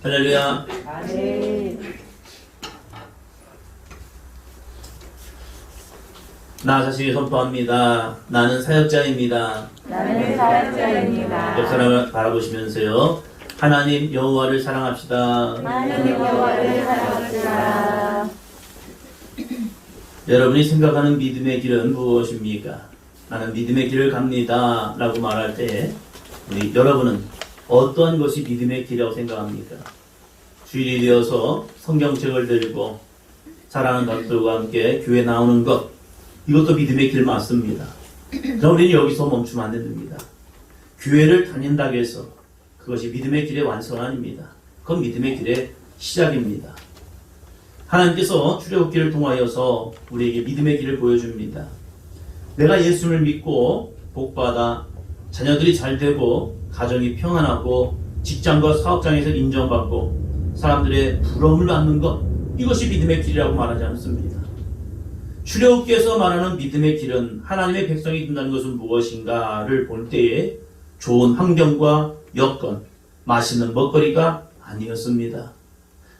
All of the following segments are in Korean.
할렐루야. 나 자신이 선포합니다. 나는 사역자입니다. 나는 사역자입니다. 옆 사람을 바라보시면서요. 하나님 여호와를 사랑합시다. 하나님 여호와를 사랑합시다. 여러분이 생각하는 믿음의 길은 무엇입니까? 나는 믿음의 길을 갑니다 라고 말할 때 우리 여러분은 어떠한 것이 믿음의 길이라고 생각합니까? 주일이 되어서 성경책을 들고 사랑하는 가족들과 함께 교회 나오는 것, 이것도 믿음의 길 맞습니다. 그럼 우리는 여기서 멈추면 안 됩니다. 교회를 다닌다고 해서 그것이 믿음의 길의 완성 아닙니다. 그건 믿음의 길의 시작입니다. 하나님께서 출애굽기를 통하여서 우리에게 믿음의 길을 보여줍니다. 내가 예수를 믿고 복받아 자녀들이 잘 되고 가정이 평안하고 직장과 사업장에서 인정받고 사람들의 부러움을 받는 것, 이것이 믿음의 길이라고 말하지 않습니다. 출애굽기에서 말하는 믿음의 길은 하나님의 백성이 된다는 것은 무엇인가를 볼 때에 좋은 환경과 여건, 맛있는 먹거리가 아니었습니다.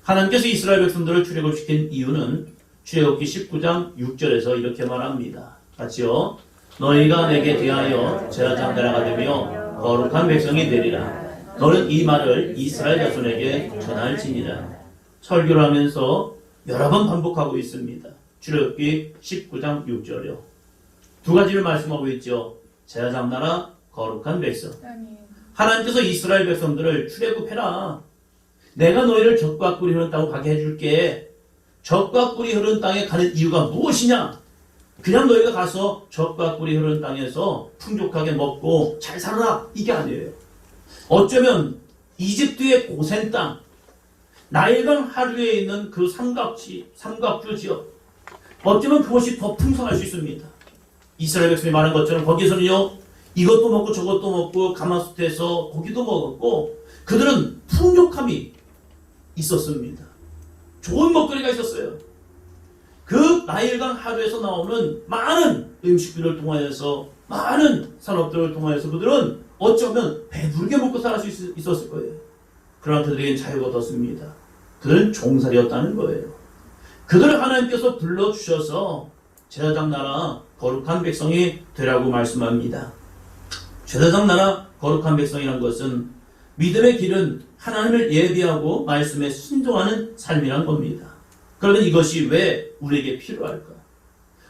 하나님께서 이스라엘 백성들을 출애굽시킨 이유는 출애굽기 19장 6절에서 이렇게 말합니다. 같이요. 너희가 내게 대하여 제사장 나라가 되며 거룩한 백성이 되리라. 너는 이 말을 이스라엘 자손에게 전할지니라. 설교를 하면서 여러 번 반복하고 있습니다. 출애굽기 19장 6절이요. 두 가지를 말씀하고 있죠. 제사장 나라, 거룩한 백성. 하나님께서 이스라엘 백성들을 출애굽해라. 내가 너희를 젖과 꿀이 흐르는 땅으로 가게 해줄게. 젖과 꿀이 흐르는 땅에 가는 이유가 무엇이냐? 그냥 너희가 가서 젖과 꿀이 흐르는 땅에서 풍족하게 먹고 잘 살아라, 이게 아니에요. 어쩌면 이집트의 고센 땅, 나일강 하류에 있는 그 삼각주 지역, 어쩌면 그것이 더 풍성할 수 있습니다. 이스라엘 백성이 말한 것처럼 거기서는요, 이것도 먹고 저것도 먹고 가마솥에서 고기도 먹었고 그들은 풍족함이 있었습니다. 좋은 먹거리가 있었어요. 그 나일강 하류에서 나오는 많은 음식들을 통하여서, 많은 산업들을 통하여서 그들은 어쩌면 배부르게 먹고 살 수 있었을 거예요. 그러나 그들에겐 자유가 얻었습니다. 그들은 종살이였다는 거예요. 그들을 하나님께서 불러주셔서 제사장 나라 거룩한 백성이 되라고 말씀합니다. 제사장 나라 거룩한 백성이란 것은 믿음의 길은 하나님을 예비하고 말씀에 순종하는 삶이란 겁니다. 그러면 이것이 왜 우리에게 필요할까?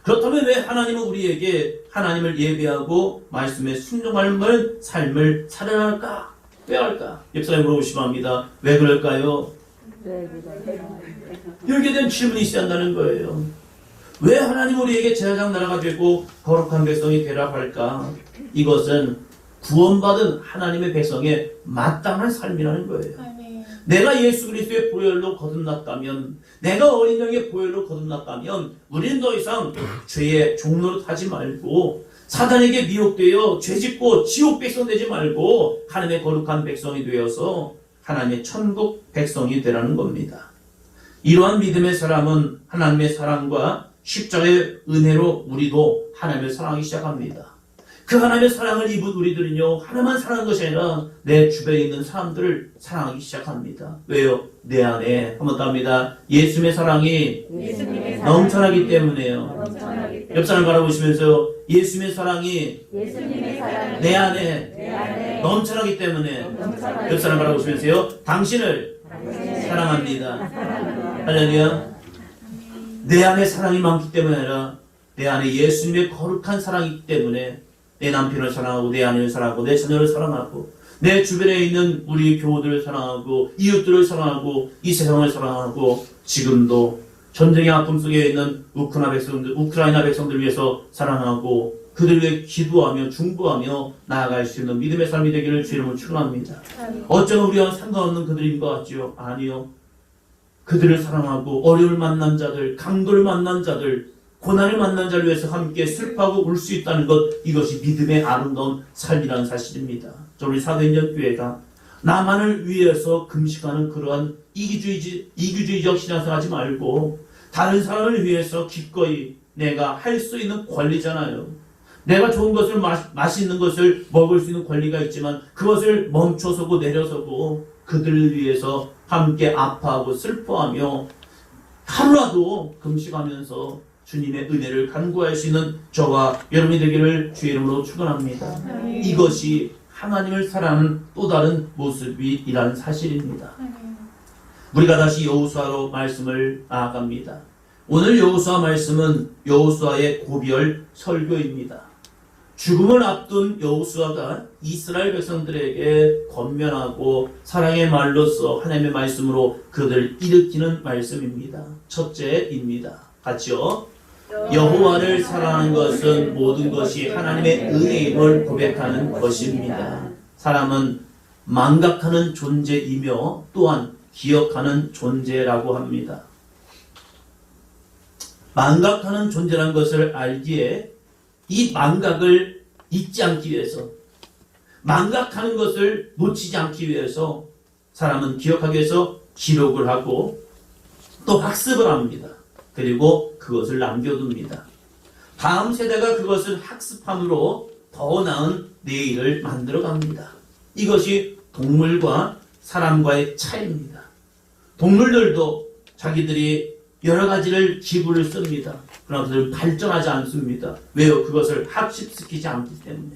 그렇다면 왜 하나님은 우리에게 하나님을 예비하고 말씀에 순종하는 삶을 살아야 할까? 왜 할까? 옆사람이 물어보시면 합니다. 왜 그럴까요? 이렇게 된 질문이 있어야 한다는 거예요. 왜 하나님 우리에게 제사장 나라가 되고 거룩한 백성이 되라 할까? 이것은 구원받은 하나님의 백성의 마땅한 삶이라는 거예요. 내가 예수 그리스도의 보혈로 거듭났다면, 내가 어린 양의 보혈로 거듭났다면 우리는 더 이상 죄의 종로로 타지 말고 사단에게 미혹되어 죄짓고 지옥 백성 되지 말고 하나님의 거룩한 백성이 되어서 하나님의 천국 백성이 되라는 겁니다. 이러한 믿음의 사람은 하나님의 사랑과 십자가의 은혜로 우리도 하나님을 사랑하기 시작합니다. 그 하나님의 사랑을 입은 우리들은요, 하나만 사랑하는 것이 아니라 내 주변에 있는 사람들을 사랑하기 시작합니다. 왜요? 내 안에, 한번 더 합니다. 예수님의 사랑이 넘쳐나기 때문에요. 옆 사람 바라보시면서 예수님의 사랑이 내 안에 넘쳐나기 때문에, 옆 사람 바라보시면서요, 당신을 사랑합니다. 할렐루야. 내 안에 사랑이 많기 때문에 아니라 내 안에 예수님의 거룩한 사랑이기 때문에 내 남편을 사랑하고 내 아내를 사랑하고 내 자녀를 사랑하고 내 주변에 있는 우리 교우들을 사랑하고 이웃들을 사랑하고 이 세상을 사랑하고 지금도 전쟁의 아픔 속에 있는 우크라이나 백성들을 위해서 사랑하고 그들을 위해 기도하며 중보하며 나아갈 수 있는 믿음의 삶이 되기를 주 이름으로 축원합니다. 어쩌면 우리와 상관없는 그들인 것 같지요? 아니요. 그들을 사랑하고 어려움을 만난 자들, 강도를 만난 자들, 고난을 만난 자를 위해서 함께 슬퍼하고 울 수 있다는 것, 이것이 믿음의 아름다운 삶이라는 사실입니다. 우리 사도행전 교회가 나만을 위해서 금식하는 그러한 이기주의적 신앙생활 하지 말고 다른 사람을 위해서 기꺼이 내가 할 수 있는 권리잖아요. 내가 좋은 것을 맛있는 것을 먹을 수 있는 권리가 있지만 그것을 멈춰서고 내려서고 그들을 위해서 함께 아파하고 슬퍼하며 하루라도 금식하면서 주님의 은혜를 간구할 수 있는 저와 여러분이 되기를 주의 이름으로 축원합니다. 이것이 하나님을 사랑하는 또 다른 모습이라는 사실입니다. 우리가 다시 여호수아로 말씀을 나아갑니다. 오늘 여호수아 말씀은 여호수아의 고별 설교입니다. 죽음을 앞둔 여호수아가 이스라엘 백성들에게 권면하고 사랑의 말로써 하나님의 말씀으로 그들을 일으키는 말씀입니다. 첫째입니다. 같이요. 여호와를 사랑하는 것은 모든 것이 하나님의 은혜임을 고백하는 것입니다. 사람은 망각하는 존재이며 또한 기억하는 존재라고 합니다. 망각하는 존재라는 것을 알기에 이 망각을 잊지 않기 위해서, 망각하는 것을 놓치지 않기 위해서 사람은 기억하기 위해서 기록을 하고 또 학습을 합니다. 그리고 그것을 남겨둡니다. 다음 세대가 그것을 학습함으로 더 나은 내일을 만들어갑니다. 이것이 동물과 사람과의 차이입니다. 동물들도 자기들이 여러 가지를 기부를 씁니다. 그러나 그것을 발전하지 않습니다. 왜요? 그것을 학습시키지 않기 때문에.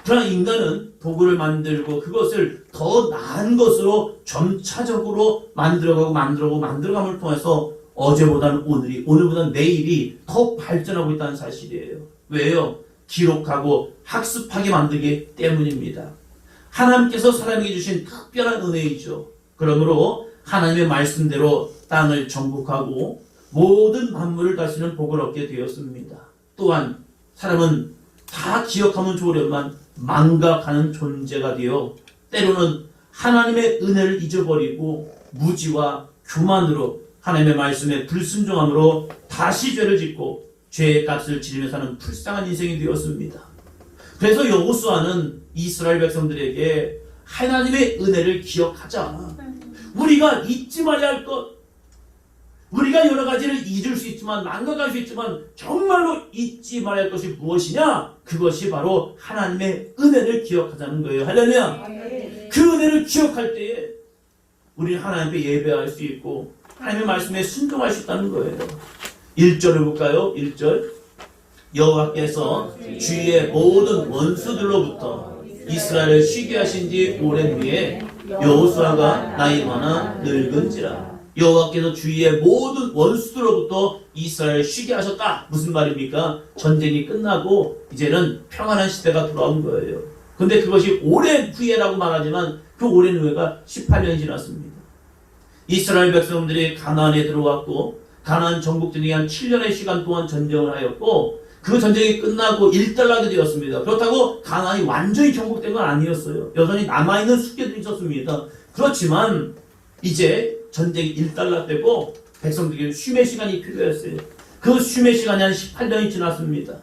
그러나 인간은 도구를 만들고 그것을 더 나은 것으로 점차적으로 만들어감을 통해서 어제보다는 오늘이, 오늘보다는 내일이 더 발전하고 있다는 사실이에요. 왜요? 기록하고 학습하게 만들기 때문입니다. 하나님께서 사람에게 주신 특별한 은혜이죠. 그러므로 하나님의 말씀대로 땅을 정복하고 모든 만물을 다스리는 복을 얻게 되었습니다. 또한 사람은 다 기억하면 좋으려만 망각하는 존재가 되어 때로는 하나님의 은혜를 잊어버리고 무지와 교만으로 하나님의 말씀에 불순종함으로 다시 죄를 짓고 죄의 값을 지르며 사는 불쌍한 인생이 되었습니다. 그래서 여호수아는 이스라엘 백성들에게 하나님의 은혜를 기억하자. 우리가 잊지 말아야 할 것, 우리가 여러 가지를 잊을 수 있지만 망각할 수 있지만 정말로 잊지 말아야 할 것이 무엇이냐? 그것이 바로 하나님의 은혜를 기억하자는 거예요. 할렐루야. 그 은혜를 기억할 때에 우리는 하나님께 예배할 수 있고 하나님의 말씀에 순종할 수 있다는 거예요. 1절을 볼까요? 1절. 여호와께서 주위의 모든 원수들로부터 이스라엘을 쉬게 하신 지 오랜 후에 여호수아가 나이 많아 늙은지라. 여호와께서 주위의 모든 원수들로부터 이스라엘을 쉬게 하셨다. 무슨 말입니까? 전쟁이 끝나고 이제는 평안한 시대가 돌아온 거예요. 근데 그것이 오랜 후에라고 말하지만 그 오랜 후에가 18년이 지났습니다. 이스라엘 백성들이 가나안에 들어왔고 가나안 정복전쟁이 한 7년의 시간 동안 전쟁을 하였고 그 전쟁이 끝나고 일단락이 되었습니다. 그렇다고 가나안이 완전히 정복된 건 아니었어요. 여전히 남아있는 숙제들이 있었습니다. 그렇지만 이제 전쟁이 일단락되고 백성들에게 쉼의 시간이 필요했어요. 그 쉼의 시간이 한 18년이 지났습니다.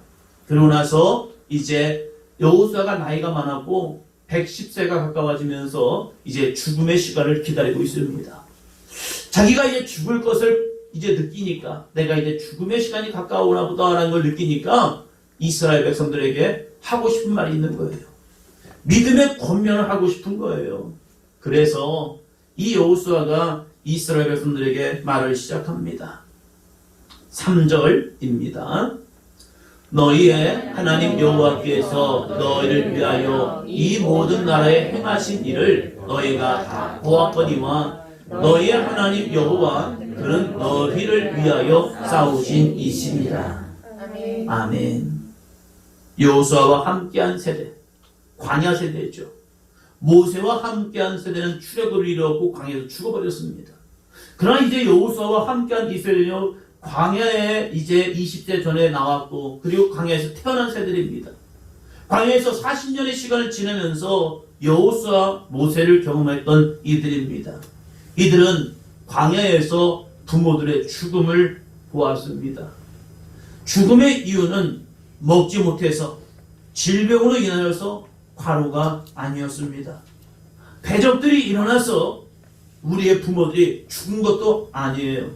그러고 나서 이제 여호수아가 나이가 많았고 110세가 가까워지면서 이제 죽음의 시간을 기다리고 있습니다. 자기가 이제 죽을 것을 이제 느끼니까, 내가 이제 죽음의 시간이 가까우나 보다라는 걸 느끼니까 이스라엘 백성들에게 하고 싶은 말이 있는 거예요. 믿음의 권면을 하고 싶은 거예요. 그래서 이 여호수아가 이스라엘 백성들에게 말을 시작합니다. 3절입니다. 너희의 하나님 여호와께서 너희를 위하여 이 모든 나라에 행하신 일을 너희가 다 보았거니와 너희의 하나님 여호와 그는 너희를 위하여 싸우신 이십니다. 아멘. 여호수아와 함께한 세대, 광야 세대죠. 모세와 함께한 세대는 출애굽을 이루었고 광야에서 죽어버렸습니다. 그러나 이제 여호수아와 함께한 이 세대는 광야에 이제 20세 전에 나왔고 그리고 광야에서 태어난 세대입니다. 광야에서 40년의 시간을 지내면서 여호수아, 모세를 경험했던 이들입니다. 이들은 광야에서 부모들의 죽음을 보았습니다. 죽음의 이유는 먹지 못해서 질병으로 인하여서 과로가 아니었습니다. 대적들이 일어나서 우리의 부모들이 죽은 것도 아니에요.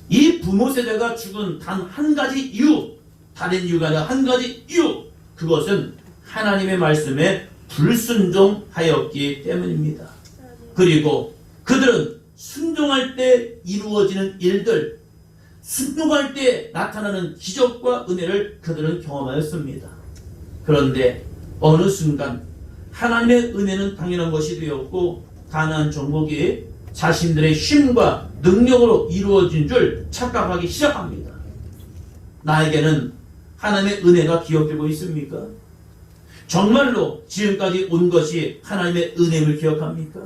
이 부모 세대가 죽은 단 한 가지 이유, 다른 이유가 아니라 한 가지 이유, 그것은 하나님의 말씀에 불순종하였기 때문입니다. 그리고 그들은 순종할 때 이루어지는 일들, 순종할 때 나타나는 기적과 은혜를 그들은 경험하였습니다. 그런데 어느 순간 하나님의 은혜는 당연한 것이 되었고 가나안 정복이 자신들의 힘과 능력으로 이루어진 줄 착각하기 시작합니다. 나에게는 하나님의 은혜가 기억되고 있습니까? 정말로 지금까지 온 것이 하나님의 은혜를 기억합니까?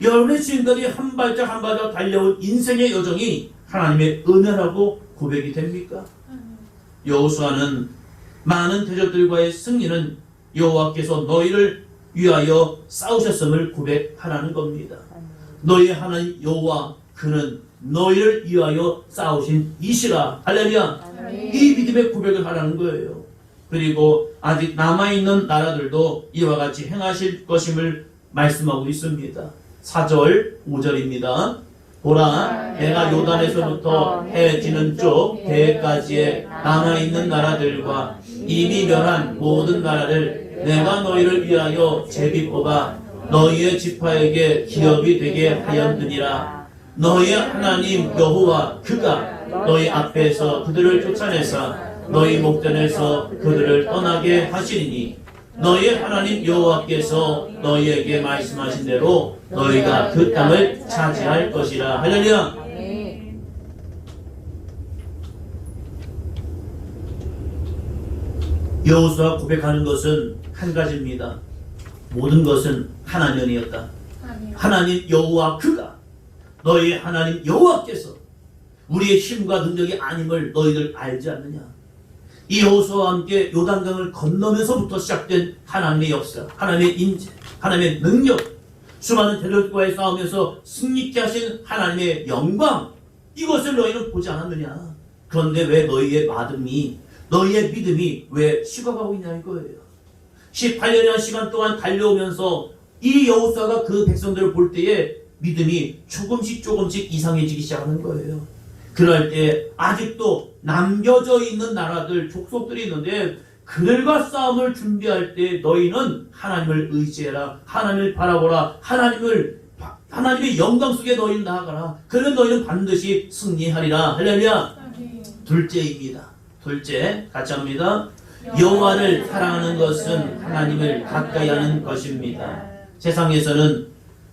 여러분의 지금까지 한 발짝 한 발짝 달려온 인생의 여정이 하나님의 은혜라고 고백이 됩니까? 여호수아는 많은 대적들과의 승리는 여호와께서 너희를 위하여 싸우셨음을 고백하라는 겁니다. 너희의 하나님 여호와 그는 너희를 위하여 싸우신 이시라. 할렐루야. 이 믿음의 고백을 하라는 거예요. 그리고 아직 남아있는 나라들도 이와 같이 행하실 것임을 말씀하고 있습니다. 4절 5절입니다. 보라 내가 요단에서부터 해 지는 쪽 대해까지의 남아있는 나라들과 이미 멸한 모든 나라를 내가 너희를 위하여 제비 뽑아 너희의 지파에게 기업이 되게 하였느니라. 너희의 하나님 여호와 그가 너희 앞에서 그들을 쫓아내사 너희 목전에서 그들을 떠나게 하시리니 너희의 하나님 여호와께서 너희에게 말씀하신 대로 너희가 그 땅을 차지할 것이라. 할렐루야. 여호수아 고백하는 것은 한 가지입니다. 모든 것은 하나님이었다. 하나님 여호와 그가 너희 하나님 여호와께서 우리의 힘과 능력이 아님을 너희들 알지 않느냐. 이 여호수아와 함께 요단강을 건너면서부터 시작된 하나님의 역사, 하나님의 인재, 하나님의 능력, 수많은 대적과의 싸움에서 승리케 하신 하나님의 영광, 이것을 너희는 보지 않았느냐. 그런데 왜 너희의 마음이, 너희의 믿음이 왜 식어가고 있냐 이거예요. 18년이라는 시간 동안 달려오면서 이 여호수아가 그 백성들을 볼 때에 믿음이 조금씩 이상해지기 시작하는 거예요. 그럴 때 아직도 남겨져 있는 나라들, 족속들이 있는데 그들과 싸움을 준비할 때 너희는 하나님을 의지해라. 하나님을 바라보라. 하나님의 영광 속에 너희는 나아가라. 그러면 너희는 반드시 승리하리라. 할렐루야. 둘째입니다. 둘째, 같이 합니다. 여호와를 사랑하는 것은 하나님을 가까이 하는 것입니다. 세상에서는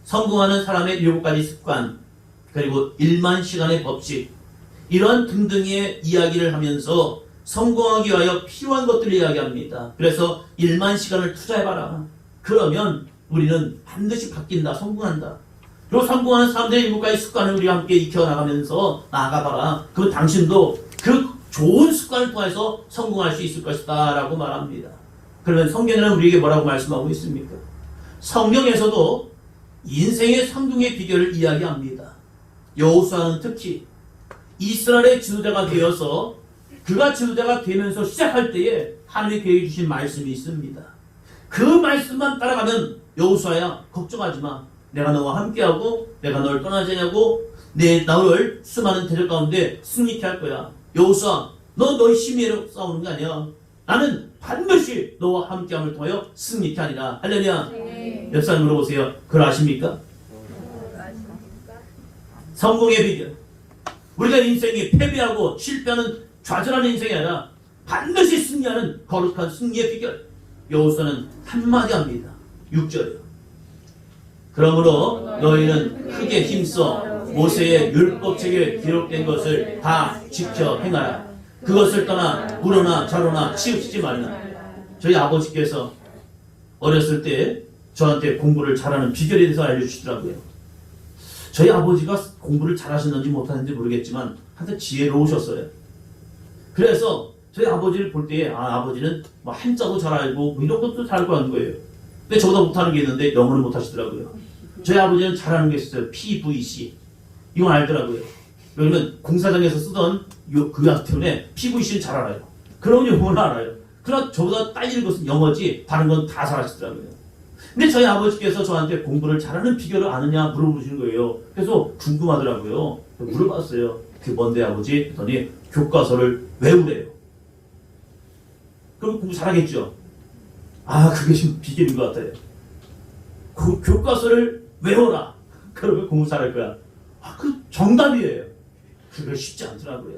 성공하는 사람의 7가지 습관, 그리고 1만 시간의 법칙, 이러한 등등의 이야기를 하면서 성공하기 위하여 필요한 것들을 이야기합니다. 그래서 1만 시간을 투자해봐라. 그러면 우리는 반드시 바뀐다. 성공한다. 그리고 성공하는 사람들의 7가지 습관을 우리가 함께 익혀나가면서 나아가봐라. 그럼 당신도 그 좋은 습관을 통해서 성공할 수 있을 것이다 라고 말합니다. 그러면 성경에는 우리에게 뭐라고 말씀하고 있습니까? 성경에서도 인생의 성공의 비결을 이야기합니다. 여호수아는 특히 이스라엘의 지도자가 되어서 그가 지도자가 되면서 시작할 때에 하나님이 계획해 주신 말씀이 있습니다. 그 말씀만 따라가면 여호수아야 걱정하지 마. 내가 너와 함께하고 내가 너를 떠나지 않냐고 너를 수많은 대적 가운데 승리케 할 거야. 여호수아 너의 힘으로 싸우는 게 아니야. 나는 반드시 너와 함께함을 통하여 승리케 하리라. 할렐루야. 몇 살 물어보세요. 그걸 아십니까? 성공의 비결. 우리가 인생이 패배하고 실패하는 좌절하는 인생이 아니라 반드시 승리하는 거룩한 승리의 비결. 여호수아는 한마디 합니다. 6절이요. 그러므로 너희는 크게 힘써 모세의 율법책에 기록된 것을 다 지켜 행하라. 그것을 떠나 우로나 좌로나 치우치지 말라. 저희 아버지께서 어렸을 때 저한테 공부를 잘하는 비결에 대해서 알려주시더라고요. 저희 아버지가 공부를 잘하셨는지 못하는지 모르겠지만 하여튼 지혜로우셨어요. 그래서 저희 아버지를 볼 때에 아버지는 뭐 한자도 잘 알고 뭐 이런 것도 잘 알고 하는 거예요. 근데 저보다 못하는 게 있는데 영어를 못하시더라고요. 저희 아버지는 잘하는 게 있어요. PVC. 이건 알더라고요. 왜냐면 공사장에서 쓰던 그 약 때문에 PVC는 잘 알아요. 그런 용어는 알아요. 그러나 저보다 딸리는 것은 영어지 다른 건 다 잘하시더라고요. 근데 저희 아버지께서 저한테 공부를 잘하는 비결을 아느냐 물어보시는 거예요. 그래서 궁금하더라고요. 물어봤어요. 그게 뭔데 아버지? 그랬더니 교과서를 외우래요. 그럼 공부 잘하겠죠? 그게 지금 비결인 것 같아요. 그 교과서를 외워라. 그러면 공부 잘할 거야. 그 정답이에요. 그게 쉽지 않더라고요.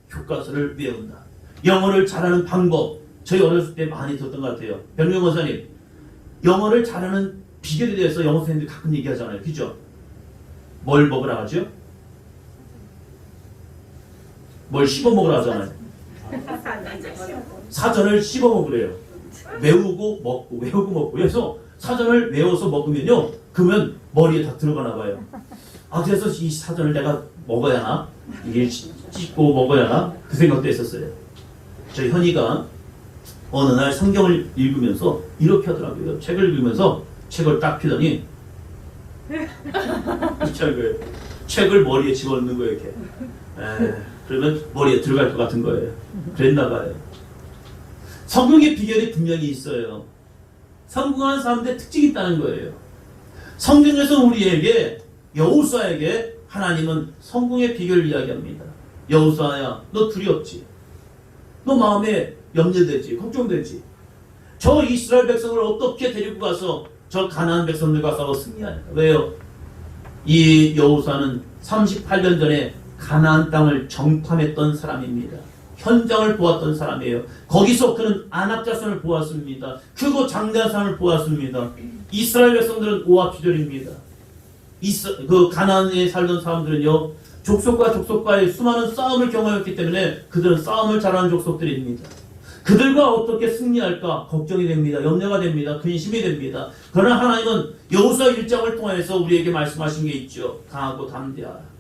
교과서를 외운다. 영어를 잘하는 방법. 저희 어렸을 때 많이 들었던 것 같아요. 변명 원사님, 영어를 잘하는 비결에 대해서 영어 선생님들이 가끔 얘기하잖아요. 그죠? 뭘 먹으라 하죠? 뭘 씹어 먹으라 하잖아요. 사전을 씹어 먹으래요. 외우고 먹고 외우고 먹고. 그래서 사전을 외워서 먹으면요, 그러면 머리에 다 들어가나 봐요. 그래서 이 사전을 내가 먹어야 하나? 이게 씹고 먹어야 하나? 그 생각도 했었어요. 저희 현이가 어느 날 성경을 읽으면서 이렇게 하더라고요. 책을 읽으면서 책을 딱 펴더니 책을 머리에 집어넣는 거예요. 이렇게. 그러면 머리에 들어갈 것 같은 거예요. 그랬나 봐요. 성공의 비결이 분명히 있어요. 성공한 사람들의 특징이 있다는 거예요. 성경에서 우리에게, 여호수아에게 하나님은 성공의 비결을 이야기합니다. 여호수아야, 너 두렵지? 너 마음에 염려되지? 걱정되지? 저 이스라엘 백성을 어떻게 데리고 가서 저 가나안 백성들과 싸워 승리하냐? 왜요? 이 여호수아는 38년 전에 가나안 땅을 정탐했던 사람입니다. 현장을 보았던 사람이에요. 거기서 그는 아낙 자손을 보았습니다. 크고 장대한 사람을 보았습니다. 이스라엘 백성들은 오합지졸입니다. 그 가나안에 살던 사람들은요, 족속과 족속과의 수많은 싸움을 경험했기 때문에 그들은 싸움을 잘하는 족속들입니다. 그들과 어떻게 승리할까 걱정이 됩니다. 염려가 됩니다. 근심이 됩니다. 그러나 하나님은 여호수아 1장을 통해서 우리에게 말씀하신 게 있죠. 강하고 담대하라.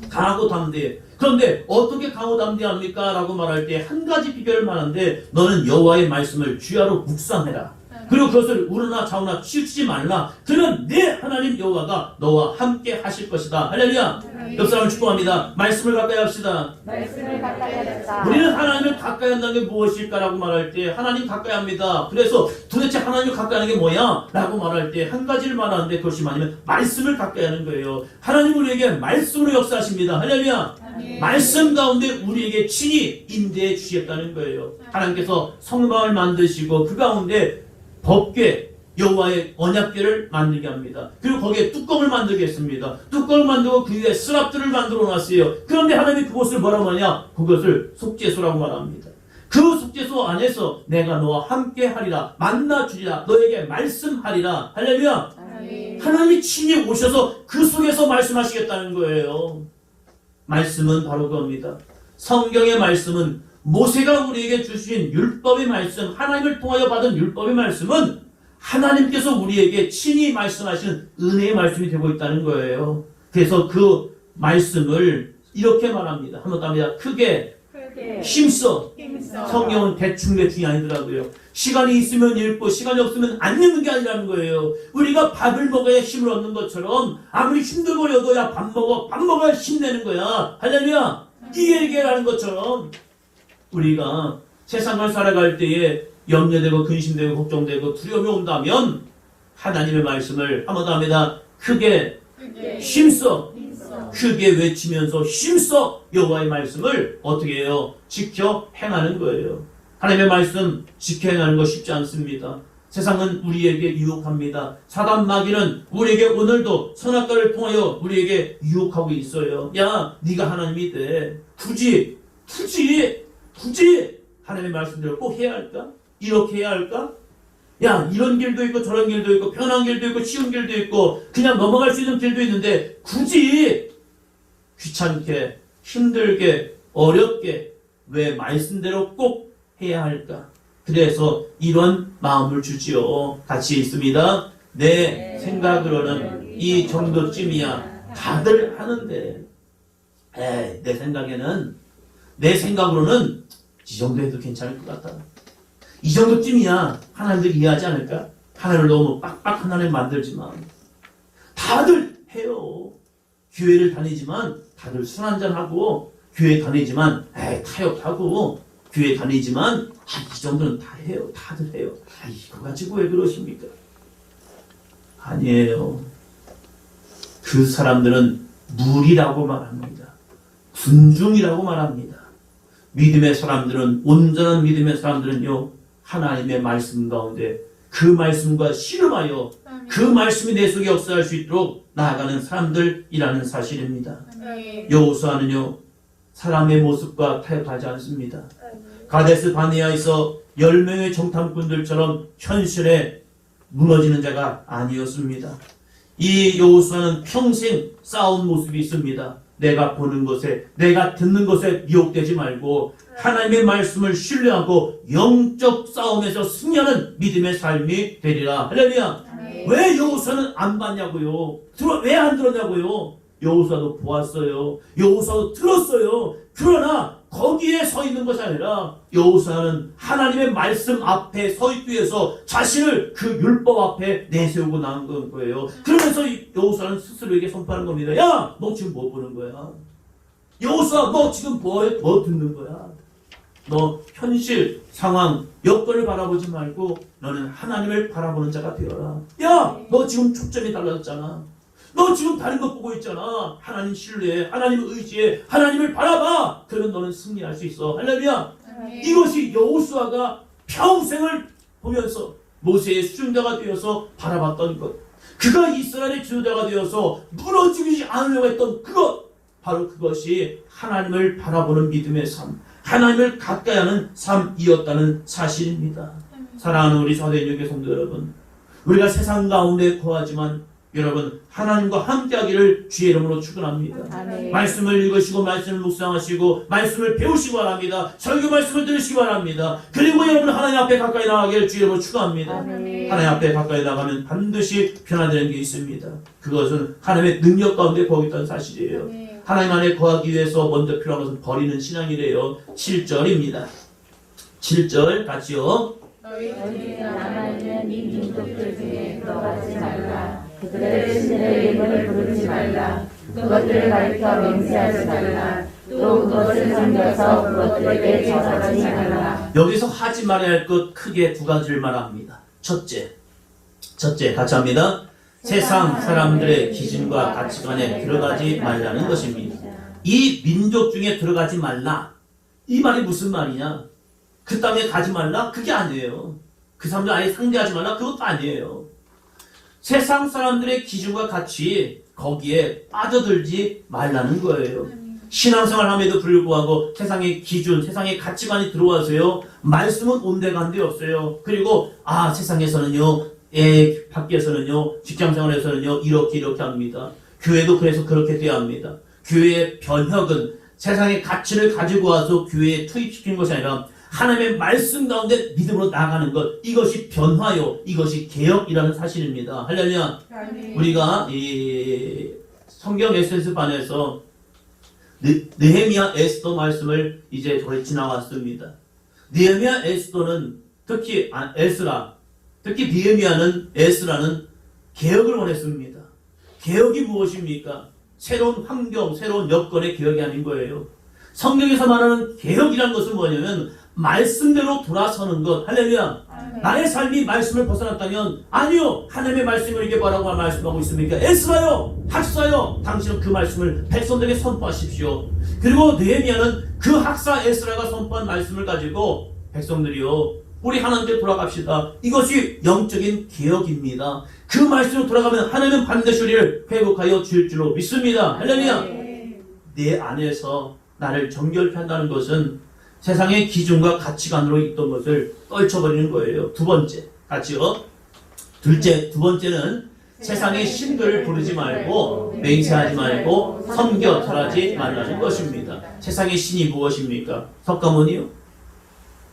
강하고 담대해. 그런데 어떻게 강하고 담대합니까? 라고 말할 때 한 가지 비결을 말하는데, 너는 여호와의 말씀을 주야로 묵상해라. 그리고 그것을 우러나 좌우나 치우치지 말라. 그러면 내 하나님 여호와가 너와 함께 하실 것이다. 할렐루야. 옆 사람을 축복합니다. 말씀을 가까이 합시다. 말씀을 가까이 하겠다. 우리는 하나님을 가까이 한다는 게 무엇일까라고 말할 때 하나님 가까이 합니다. 그래서 도대체 하나님을 가까이 하는 게 뭐야? 라고 말할 때 한 가지를 말하는데, 그것이 뭐냐면 말씀을 가까이 하는 거예요. 하나님 우리에게 말씀으로 역사하십니다. 할렐루야. 말씀 가운데 우리에게 친히 임재해 주시겠다는 거예요. 하나님께서 성막을 만드시고 그 가운데 법궤, 여호와의 언약궤를 만들게 합니다. 그리고 거기에 뚜껑을 만들게 했습니다. 뚜껑을 만들고 그 위에 스랍들을 만들어 놨어요. 그런데 하나님이 그것을 뭐라고 하냐? 그것을 속죄소라고 말합니다. 그 속죄소 안에서 내가 너와 함께 하리라, 만나 주리라, 너에게 말씀하리라. 할렐루야. 하나님이 친히 오셔서 그 속에서 말씀하시겠다는 거예요. 말씀은 바로 그겁니다. 성경의 말씀은, 모세가 우리에게 주신 율법의 말씀, 하나님을 통하여 받은 율법의 말씀은 하나님께서 우리에게 친히 말씀하시는 은혜의 말씀이 되고 있다는 거예요. 그래서 그 말씀을 이렇게 말합니다. 한번 더 합니다. 크게 힘써. 성경은 대충이 아니더라고요. 시간이 있으면 읽고 시간이 없으면 안 읽는 게 아니라는 거예요. 우리가 밥을 먹어야 힘을 얻는 것처럼 아무리 힘들고 야 밥 먹어야 힘내는 거야. 할렐루야. 이 얘기라는 것처럼 우리가 세상을 살아갈 때에 염려되고 근심되고 걱정되고 두려움이 온다면 하나님의 말씀을 한번 더 합니다. 크게 힘써. 크게 외치면서 힘써 여호와의 말씀을 어떻게 해요? 지켜 행하는 거예요. 하나님의 말씀 지켜 행하는 거 쉽지 않습니다. 세상은 우리에게 유혹합니다. 사단 마귀는 우리에게 오늘도 선악과를 통하여 우리에게 유혹하고 있어요. 야, 네가 하나님이 돼. 굳이 하나님의 말씀대로 꼭 해야 할까? 이렇게 해야 할까? 야, 이런 길도 있고 저런 길도 있고 편한 길도 있고 쉬운 길도 있고 그냥 넘어갈 수 있는 길도 있는데 굳이 귀찮게 힘들게 어렵게 왜 말씀대로 꼭 해야 할까? 그래서 이런 마음을 주지요. 같이 있습니다. 내 생각으로는 이 정도쯤이야. 다들 하는데 내 생각으로는 이 정도 해도 괜찮을 것 같다. 이 정도쯤이야. 하나님들 이해하지 않을까? 하나님을 너무 빡빡한 하나님 만들지만 다들 해요. 교회를 다니지만 다들 술 한잔하고 교회 다니지만 타협하고 교회 다니지만 이 정도는 다 해요. 다들 해요. 이거 가지고 왜 그러십니까? 아니에요. 그 사람들은 무리라고 말합니다. 군중이라고 말합니다. 믿음의 사람들은, 온전한 믿음의 사람들은요, 하나님의 말씀 가운데 그 말씀과 씨름하여 그 말씀이 내 속에 역사할 수 있도록 나아가는 사람들이라는 사실입니다. 여호수아는요 사람의 모습과 타협하지 않습니다. 가데스 바네아에서 10명의 정탐꾼들처럼 현실에 무너지는 자가 아니었습니다. 이 여호수아는 평생 싸운 모습이 있습니다. 내가 보는 것에, 내가 듣는 것에 미혹되지 말고 하나님의 말씀을 신뢰하고 영적 싸움에서 승리하는 믿음의 삶이 되리라. 할렐루야. 왜 여호수아는 안 봤냐고요? 왜 안 들었냐고요? 여호수아도 보았어요. 여호수아도 들었어요. 그러나 거기에 서 있는 것이 아니라 여호수아는 하나님의 말씀 앞에 서 있기 위해서 자신을 그 율법 앞에 내세우고 나온 거예요. 그러면서 여호수아는 스스로에게 선포하는 겁니다. 야, 너 지금 뭐 보는 거야? 여호수아, 너 지금 뭐 듣는 거야? 너 현실, 상황, 여건을 바라보지 말고 너는 하나님을 바라보는 자가 되어라. 야, 너 지금 초점이 달라졌잖아. 너 지금 다른 것 보고 있잖아. 하나님 신뢰해, 하나님을 의지해, 하나님을 바라봐. 그러면 너는 승리할 수 있어. 할렐루야. 이것이 여호수아가 평생을 보면서 모세의 수종자가 되어서 바라봤던 것, 그가 이스라엘의 지도자가 되어서 무너지지 않으려고 했던 그것, 바로 그것이 하나님을 바라보는 믿음의 삶, 하나님을 가까이 하는 삶이었다는 사실입니다. 사랑하는 우리 사도행전교회 성도 여러분, 우리가 세상 가운데 거하지만 여러분 하나님과 함께하기를 주의 이름으로 축원합니다. 아멘. 말씀을 읽으시고 말씀을 묵상하시고 말씀을 배우시기 바랍니다. 설교 말씀을 들으시기 바랍니다. 그리고 여러분 하나님 앞에 가까이 나가기를 주의 이름으로 축원합니다. 아멘. 하나님 앞에 가까이 나가면 반드시 변화되는 게 있습니다. 그것은 하나님의 능력 가운데 거기 있다는 사실이에요. 하나님 안에 거하기 위해서 먼저 필요한 것은 버리는 신앙이래요. 7절입니다. 7절 같이요. 너희는 남아있는 이 민족들 중에 들어가지 말라. 그들의 신들의 이름을 부르지 말라. 그것들을 가리켜 맹세하지 말라. 또 그것을 섬겨서 그것들에게 절하지 말라. 여기서 하지 말아야 할 것 크게 두 가지를 말합니다. 첫째 같이 합니다. 세상 사람들의 기준과 가치관에 들어가지 말라는 것입니다. 이 민족 중에 들어가지 말라. 이 말이 무슨 말이냐? 그 땅에 가지 말라? 그게 아니에요. 그 사람들 아예 상대하지 말라? 그것도 아니에요. 세상 사람들의 기준과 가치, 거기에 빠져들지 말라는 거예요. 신앙생활 함에도 불구하고 세상의 기준, 세상의 가치관이 들어와서요, 말씀은 온데간데 없어요. 그리고 세상에서는요, 밖에서는요, 직장생활에서는요, 이렇게 합니다. 교회도 그래서 그렇게 돼야 합니다. 교회의 변혁은 세상의 가치를 가지고 와서 교회에 투입시키는 것이 아니라 하나님의 말씀 가운데 믿음으로 나아가는 것, 이것이 변화요, 이것이 개혁이라는 사실입니다. 할렐루야. 우리가 이 성경 에센스반에서 느헤미야 에스더 말씀을 이제 거의 지나왔습니다. 느헤미야 에스더는 특히 느헤미야는 에스라는 개혁을 원했습니다. 개혁이 무엇입니까? 새로운 환경, 새로운 여건의 개혁이 아닌 거예요. 성경에서 말하는 개혁이라는 것은 뭐냐면 말씀대로 돌아서는 것. 할렐루야. 나의 삶이 말씀을 벗어났다면 아니요, 하나님의 말씀을 이게 뭐라고 말씀하고 있습니까? 에스라요, 학사요, 당신은 그 말씀을 백성들에게 선포하십시오. 그리고 느헤미야는 그 학사 에스라가 선포한 말씀을 가지고 백성들이요, 우리 하나님께 돌아갑시다. 이것이 영적인 개혁입니다. 그 말씀으로 돌아가면 하나님은 반드시 우리를 회복하여 줄 줄로 믿습니다. 할렐루야. 내 안에서 나를 정결케 한다는 것은 세상의 기준과 가치관으로 있던 것을 떨쳐버리는 거예요. 두 번째, 같이요. 두 번째는 세상의 신들을 부르지 말고 맹세하지 말고 섬겨 절하지 말라는 것입니다. 세상의 신이 무엇입니까? 석가모니요?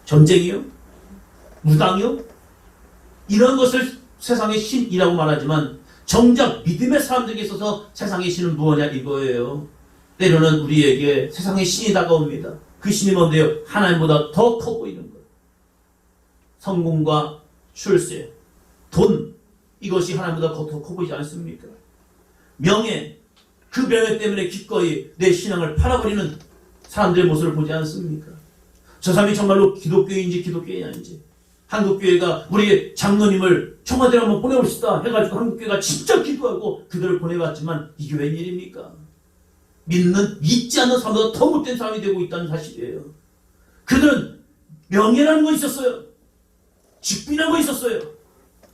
전쟁이요? 무당이요? 이런 것을 세상의 신이라고 말하지만 정작 믿음의 사람들에게 있어서 세상의 신은 무엇이냐 이거예요. 때로는 우리에게 세상의 신이 다가옵니다. 그 신이 뭔데요? 하나님보다 더 커 보이는 거예요. 성공과 출세, 돈, 이것이 하나님보다 더 커 보이지 않습니까? 명예, 그 명예 때문에 기꺼이 내 신앙을 팔아버리는 사람들의 모습을 보지 않습니까? 저 사람이 정말로 기독교인지 기독교인이 아닌지, 한국교회가 우리 장로님을 청와대로 한번 보내봅시다 해가지고 한국교회가 진짜 기도하고 그들을 보내봤지만 이게 웬일입니까? 믿지 않는 사람보다 더 못된 사람이 되고 있다는 사실이에요. 그들은 명예라는 거 있었어요. 직분이라는 거 있었어요.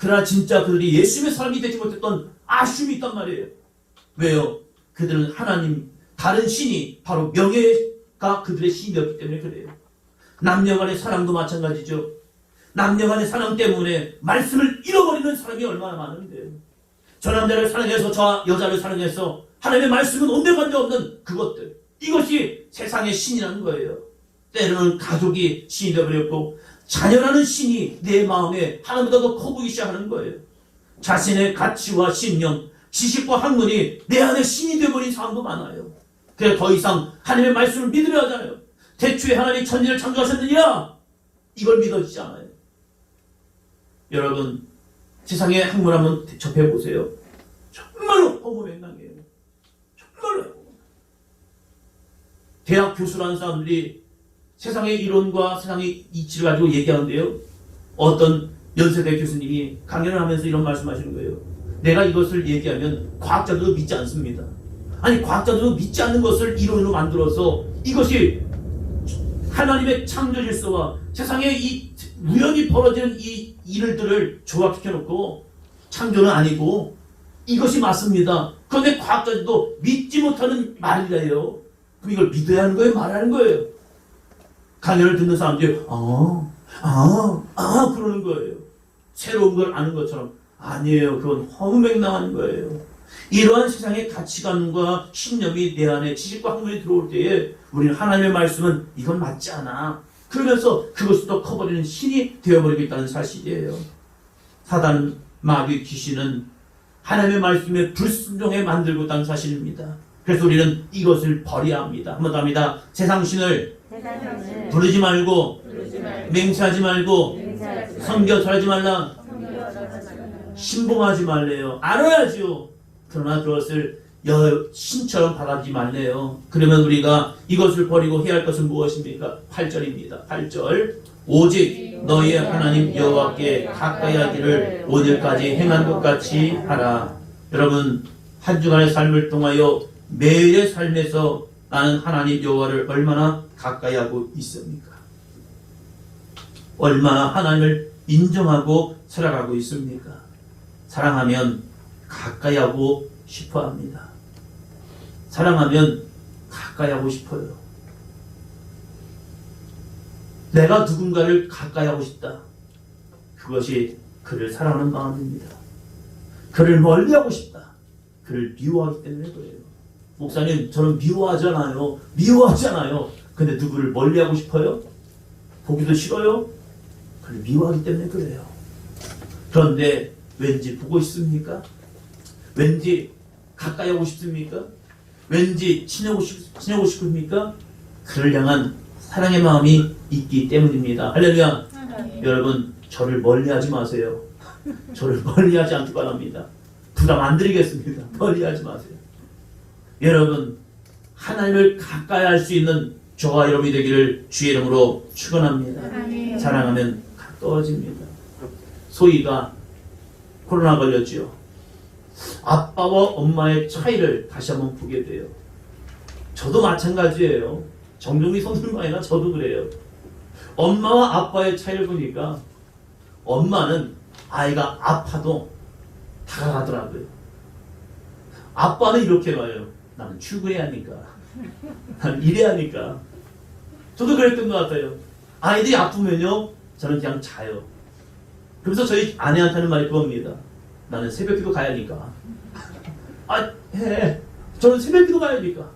그러나 진짜 그들이 예수님의 사람이 되지 못했던 아쉬움이 있단 말이에요. 왜요? 그들은 하나님, 다른 신이 바로 명예가 그들의 신이었기 때문에 그래요. 남녀간의 사랑도 마찬가지죠. 남녀간의 사랑 때문에 말씀을 잃어버리는 사람이 얼마나 많은데요. 저 남자를 사랑해서 저 여자를 사랑해서 하나님의 말씀은 온데간데 없는 그것들, 이것이 세상의 신이라는 거예요. 때로는 가족이 신이 되어버렸고 자녀라는 신이 내 마음에 하나보다 더 커 보이기 시작하는 거예요. 자신의 가치와 신념, 지식과 학문이 내 안에 신이 되어버린 사람도 많아요. 그래서 더 이상 하나님의 말씀을 믿으려 하잖아요. 태초에 하나님이 천지를 창조하셨느니라, 이걸 믿어지지 않아요. 여러분, 세상의 학문 한번 접해보세요. 정말로 허무맹랑해요. 정말로. 대학 교수라는 사람들이 세상의 이론과 세상의 이치를 가지고 얘기하는데요. 어떤 연세대 교수님이 강연을 하면서 이런 말씀하시는 거예요. 내가 이것을 얘기하면 과학자들도 믿지 않습니다. 아니, 과학자들도 믿지 않는 것을 이론으로 만들어서 이것이 하나님의 창조 질서와 세상에 이 우연히 벌어지는 이 일들을 조합시켜놓고 창조는 아니고 이것이 맞습니다. 그런데 과학자들도 믿지 못하는 말이래요. 그럼 이걸 믿어야 하는 거예요? 말하는 거예요? 강연을 듣는 사람들이 그러는 거예요. 새로운 걸 아는 것처럼. 아니에요. 그건 허무맹랑한 거예요. 이러한 세상의 가치관과 신념이 내 안에 지식과 학문이 들어올 때에 우리는 하나님의 말씀은 이건 맞지 않아, 그러면서 그것이 또 커버리는 신이 되어버리겠다는 사실이에요. 사단, 마귀, 귀신은 하나님의 말씀에 불순종해 만들고 있다는 사실입니다. 그래서 우리는 이것을 버려야 합니다. 한 번 더 합니다. 세상 신을 부르지 말고 맹세하지 말고 섬겨 절하지 말라. 신봉하지 말래요. 알아야죠. 그러나 그것을 신처럼 바라지 말래요. 그러면 우리가 이것을 버리고 해야 할 것은 무엇입니까? 8절입니다. 8절. 오직 너희의 하나님 여호와께 가까이 하기를 오늘까지 행한 것 같이 하라. 여러분, 한 주간의 삶을 통하여 매일의 삶에서 나는 하나님 여호와를 얼마나 가까이 하고 있습니까? 얼마나 하나님을 인정하고 살아가고 있습니까? 사랑하면 가까이 하고 싶어 합니다. 사랑하면 가까이 하고 싶어요. 내가 누군가를 가까이 하고 싶다. 그것이 그를 사랑하는 마음입니다. 그를 멀리하고 싶다. 그를 미워하기 때문에 그래요. 목사님, 저는 미워하잖아요. 미워하잖아요. 근데 누구를 멀리하고 싶어요? 보기도 싫어요? 그를 미워하기 때문에 그래요. 그런데 왠지 보고 싶습니까? 왠지 가까이 하고 싶습니까? 왠지 친하고 싶습니까? 그를 향한 사랑의 마음이 있기 때문입니다. 할렐루야. 여러분, 저를 멀리하지 마세요. 저를 멀리하지 않기 바랍니다. 부담 안 드리겠습니다. 멀리하지 마세요. 여러분, 하나님을 가까이 할 수 있는 저와 여러분이 되기를 주의 이름으로 축원합니다. 사랑하면 가까워집니다. 소희가 코로나 걸렸지요. 아빠와 엄마의 차이를 다시 한번 보게 돼요. 저도 마찬가지예요. 정종이 선생님이나 저도 그래요. 엄마와 아빠의 차이를 보니까 엄마는 아이가 아파도 다가가더라고요. 아빠는 이렇게 봐요. 나는 출근해야 하니까. 나는 일해야 하니까. 저도 그랬던 것 같아요. 아이들이 아프면요, 저는 그냥 자요. 그래서 저희 아내한테 하는 말이 그겁니다. 나는 새벽기도 가야 하니까. 저는 새벽기도 가야 하니까.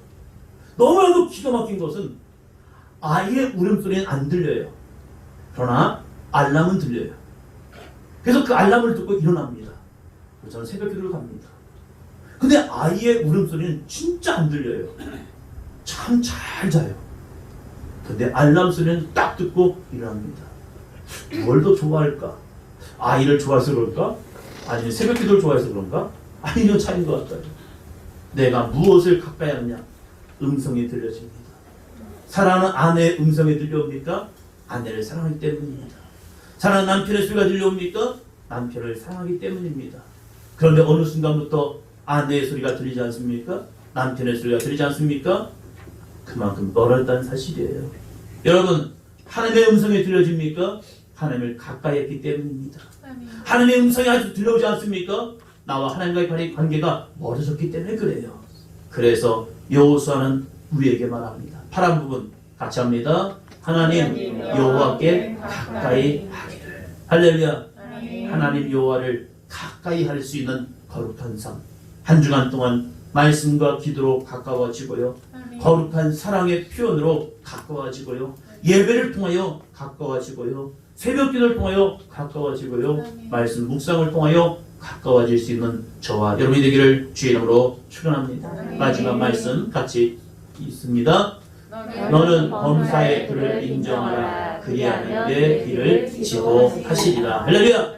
너무나도 기가 막힌 것은 아이의 울음소리는 안 들려요. 그러나 알람은 들려요. 그래서 그 알람을 듣고 일어납니다. 저는 새벽기도를 갑니다. 근데 아이의 울음소리는 진짜 안 들려요. 참 잘 자요. 근데 알람 소리는 딱 듣고 일어납니다. 뭘 더 좋아할까? 아이를 좋아해서 그럴까? 아니면 새벽기도를 좋아해서 그런가? 아니면 차이인 것 같아요. 내가 무엇을 가까이 하느냐? 음성이 들려집니다. 사랑하는 아내의 음성이 들려옵니까? 아내를 사랑하기 때문입니다. 사랑하는 남편의 소리가 들려옵니까? 남편을 사랑하기 때문입니다. 그런데 어느 순간부터 아내의 소리가 들리지 않습니까? 남편의 소리가 들리지 않습니까? 그만큼 멀었다는 사실이에요. 여러분, 하나님의 음성이 들려집니까? 하나님을 가까이 했기 때문입니다. 하나님의 음성이 아주 들려오지 않습니까? 나와 하나님과의 관계가 멀어졌기 때문에 그래요. 그래서 여호수아는 우리에게 말합니다. 파란 부분 같이 합니다. 하나님 여호와께 가까이 하기를. 할렐루야. 하나님 여호와를 가까이 할 수 있는 거룩한 삶. 한 주간 동안 말씀과 기도로 가까워지고요. 거룩한 사랑의 표현으로 가까워지고요. 예배를 통하여 가까워지고요. 새벽 기도를 통하여 가까워지고요. 말씀 묵상을 통하여 가까워질 수 있는 저와 여러분이 되기를 주의 이름으로 축원합니다. 마지막 말씀 같이 있습니다. 너는 범사의 그를 인정하라. 그리하면 내 길을 지도하시리라. 할렐루야.